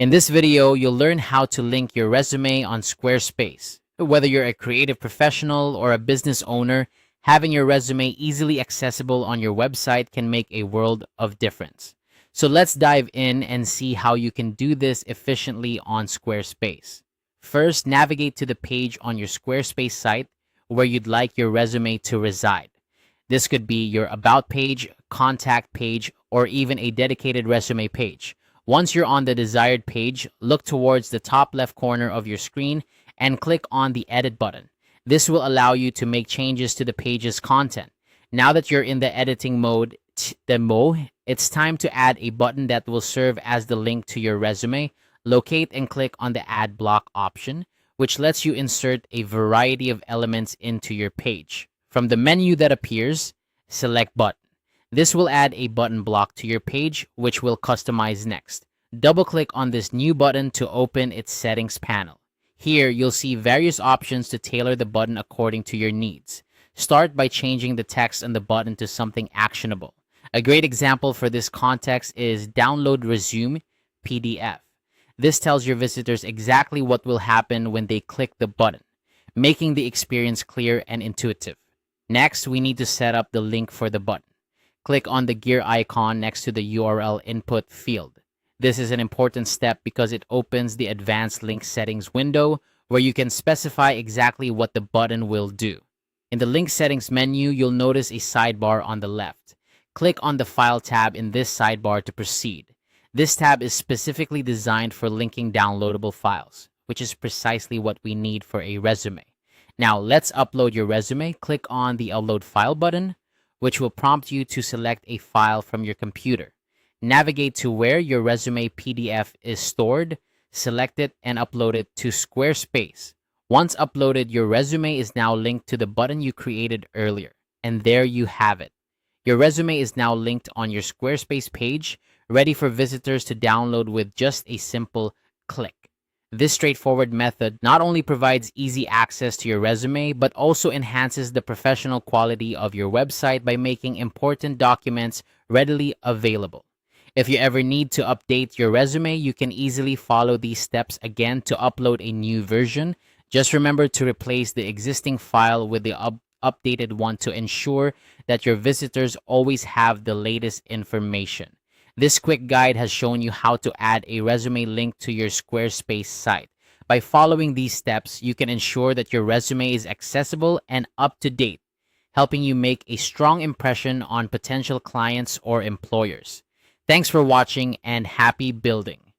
In this video, you'll learn how to link your resume on Squarespace. Whether you're a creative professional or a business owner, having your resume easily accessible on your website can make a world of difference. So let's dive in and see how you can do this efficiently on Squarespace. First, navigate to the page on your Squarespace site where you'd like your resume to reside. This could be your About page, Contact page, or even a dedicated resume page. Once you're on the desired page, look towards the top left corner of your screen and click on the Edit button. This will allow you to make changes to the page's content. Now that you're in the editing mode, it's time to add a button that will serve as the link to your resume. Locate and click on the Add Block option, which lets you insert a variety of elements into your page. From the menu that appears, select Button. This will add a button block to your page, which we'll customize next. Double-click on this new button to open its settings panel. Here, you'll see various options to tailor the button according to your needs. Start by changing the text on the button to something actionable. A great example for this context is Download Resume PDF. This tells your visitors exactly what will happen when they click the button, making the experience clear and intuitive. Next, we need to set up the link for the button. Click on the gear icon next to the URL input field. This is an important step because it opens the advanced link settings window where you can specify exactly what the button will do. In the link settings menu, you'll notice a sidebar on the left. Click on the File tab in this sidebar to proceed. This tab is specifically designed for linking downloadable files, which is precisely what we need for a resume. Now, let's upload your resume. Click on the Upload File button, which will prompt you to select a file from your computer. Navigate to where your resume PDF is stored, select it, and upload it to Squarespace. Once uploaded, your resume is now linked to the button you created earlier. And there you have it. Your resume is now linked on your Squarespace page, ready for visitors to download with just a simple click. This straightforward method not only provides easy access to your resume, but also enhances the professional quality of your website by making important documents readily available. If you ever need to update your resume, you can easily follow these steps again to upload a new version. Just remember to replace the existing file with the updated one to ensure that your visitors always have the latest information. This quick guide has shown you how to add a resume link to your Squarespace site. By following these steps, you can ensure that your resume is accessible and up to date, helping you make a strong impression on potential clients or employers. Thanks for watching and happy building.